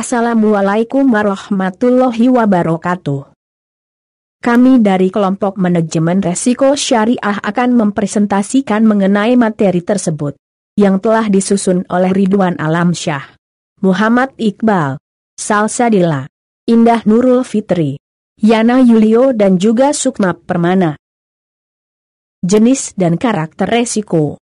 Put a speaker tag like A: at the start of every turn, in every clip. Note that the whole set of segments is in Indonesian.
A: Assalamualaikum warahmatullahi wabarakatuh. Kami dari kelompok manajemen resiko syariah akan mempresentasikan mengenai materi tersebut, yang telah disusun oleh Ridwan Alamsyah, Muhammad Iqbal, Salsadila, Indah Nurul Fitri, Yana Yulio dan juga Sukma Permana. Jenis dan karakter resiko.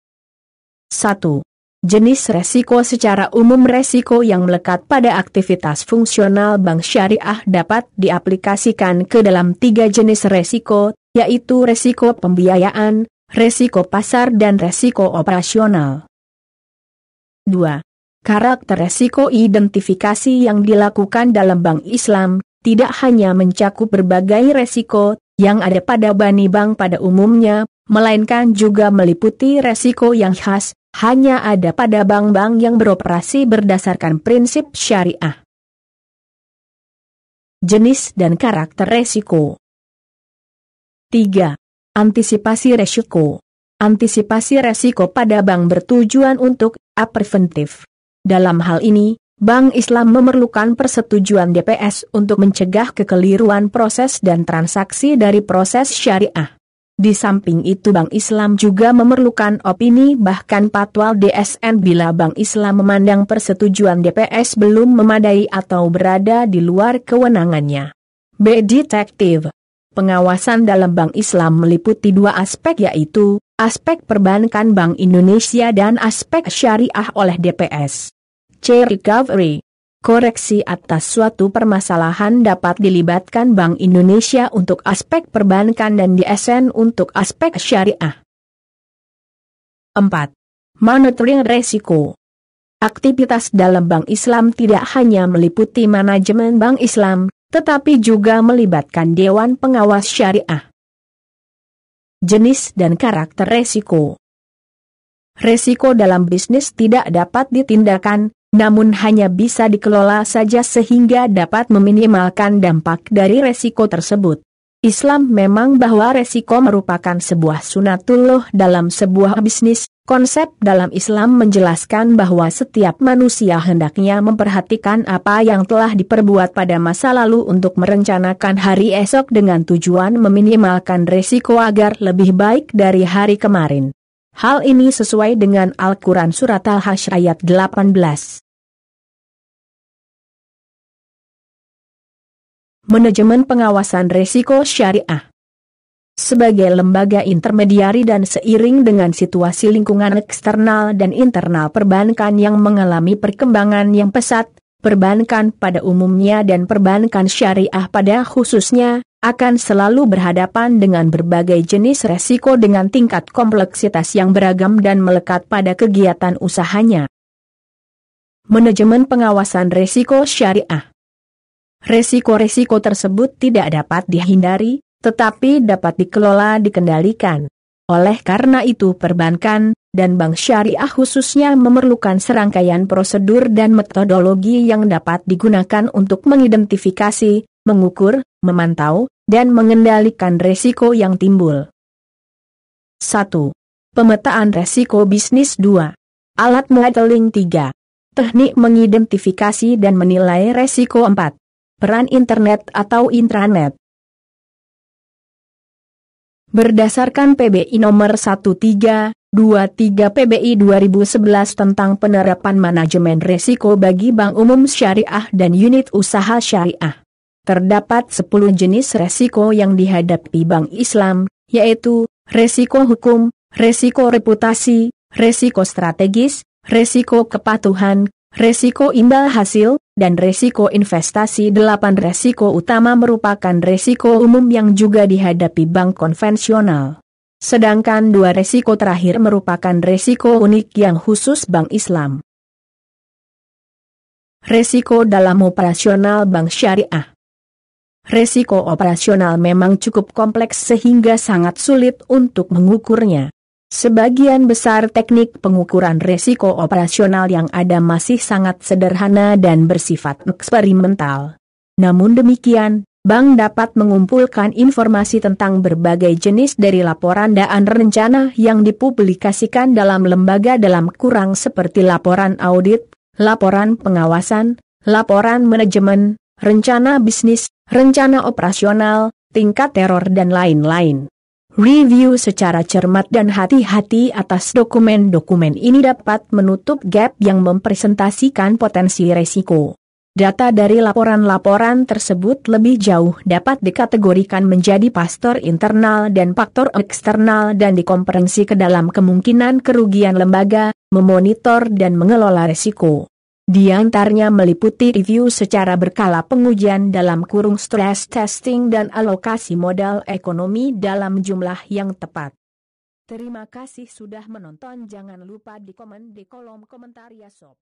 A: 1. Jenis resiko. Secara umum resiko yang melekat pada aktivitas fungsional bank syariah dapat diaplikasikan ke dalam 3 jenis resiko, yaitu resiko pembiayaan, resiko pasar dan resiko operasional. 2. Karakter resiko. Identifikasi yang dilakukan dalam bank Islam tidak hanya mencakup berbagai resiko yang ada pada bani bank pada umumnya, melainkan juga meliputi resiko yang khas hanya ada pada bank-bank yang beroperasi berdasarkan prinsip syariah. Jenis dan karakter resiko. 3. Antisipasi resiko. Antisipasi resiko pada bank bertujuan untuk preventif. Dalam hal ini, Bank Islam memerlukan persetujuan DPS untuk mencegah kekeliruan proses dan transaksi dari proses syariah. Di samping itu Bank Islam juga memerlukan opini bahkan fatwa DSN bila Bank Islam memandang persetujuan DPS belum memadai atau berada di luar kewenangannya. B. Detektif. Pengawasan dalam Bank Islam meliputi 2 aspek, yaitu aspek perbankan Bank Indonesia dan aspek syariah oleh DPS. C. Recovery. Koreksi atas suatu permasalahan dapat dilibatkan Bank Indonesia untuk aspek perbankan dan DSN untuk aspek syariah. 4. Monitoring resiko. Aktivitas dalam Bank Islam tidak hanya meliputi manajemen Bank Islam, tetapi juga melibatkan Dewan Pengawas Syariah. Jenis dan karakter resiko. Resiko dalam bisnis tidak dapat ditindakan, namun hanya bisa dikelola saja sehingga dapat meminimalkan dampak dari resiko tersebut. Islam memang bahwa resiko merupakan sebuah sunatullah dalam sebuah bisnis. Konsep dalam Islam menjelaskan bahwa setiap manusia hendaknya memperhatikan apa yang telah diperbuat pada masa lalu untuk merencanakan hari esok dengan tujuan meminimalkan resiko agar lebih baik dari hari kemarin. Hal ini sesuai dengan Al-Quran Surat Al-Hasyr ayat 18. Manajemen pengawasan risiko syariah. Sebagai lembaga intermediari dan seiring dengan situasi lingkungan eksternal dan internal perbankan yang mengalami perkembangan yang pesat, perbankan pada umumnya dan perbankan syariah pada khususnya, akan selalu berhadapan dengan berbagai jenis resiko dengan tingkat kompleksitas yang beragam dan melekat pada kegiatan usahanya. Manajemen pengawasan risiko syariah. Resiko-resiko tersebut tidak dapat dihindari, tetapi dapat dikelola dikendalikan. Oleh karena itu perbankan dan bank syariah khususnya memerlukan serangkaian prosedur dan metodologi yang dapat digunakan untuk mengidentifikasi, mengukur, memantau, dan mengendalikan resiko yang timbul. 1. Pemetaan resiko bisnis. 2. Alat modeling. 3. Teknik mengidentifikasi dan menilai resiko. 4. Peran internet atau intranet. Berdasarkan PBI nomor 1323 PBI 2011 tentang penerapan manajemen risiko bagi bank umum syariah dan unit usaha syariah, terdapat 10 jenis resiko yang dihadapi bank Islam, yaitu resiko hukum, resiko reputasi, resiko strategis, resiko kepatuhan, resiko imbal hasil, dan resiko investasi. 8 resiko utama merupakan resiko umum yang juga dihadapi bank konvensional. Sedangkan 2 resiko terakhir merupakan resiko unik yang khusus bank Islam. Resiko dalam operasional bank syariah. Resiko operasional memang cukup kompleks sehingga sangat sulit untuk mengukurnya. Sebagian besar teknik pengukuran resiko operasional yang ada masih sangat sederhana dan bersifat eksperimental. Namun demikian, bank dapat mengumpulkan informasi tentang berbagai jenis dari laporan dan rencana yang dipublikasikan dalam lembaga dalam kurang seperti laporan audit, laporan pengawasan, laporan manajemen, rencana bisnis, rencana operasional, tingkat teror dan lain-lain. Review secara cermat dan hati-hati atas dokumen-dokumen ini dapat menutup gap yang mempresentasikan potensi resiko. Data dari laporan-laporan tersebut lebih jauh dapat dikategorikan menjadi faktor internal dan faktor eksternal dan dikomprensi ke dalam kemungkinan kerugian lembaga, memonitor dan mengelola resiko. Di antaranya meliputi review secara berkala pengujian dalam kurung stress testing dan alokasi modal ekonomi dalam jumlah yang tepat. Terima kasih sudah menonton, jangan lupa di komen di kolom komentar ya sob.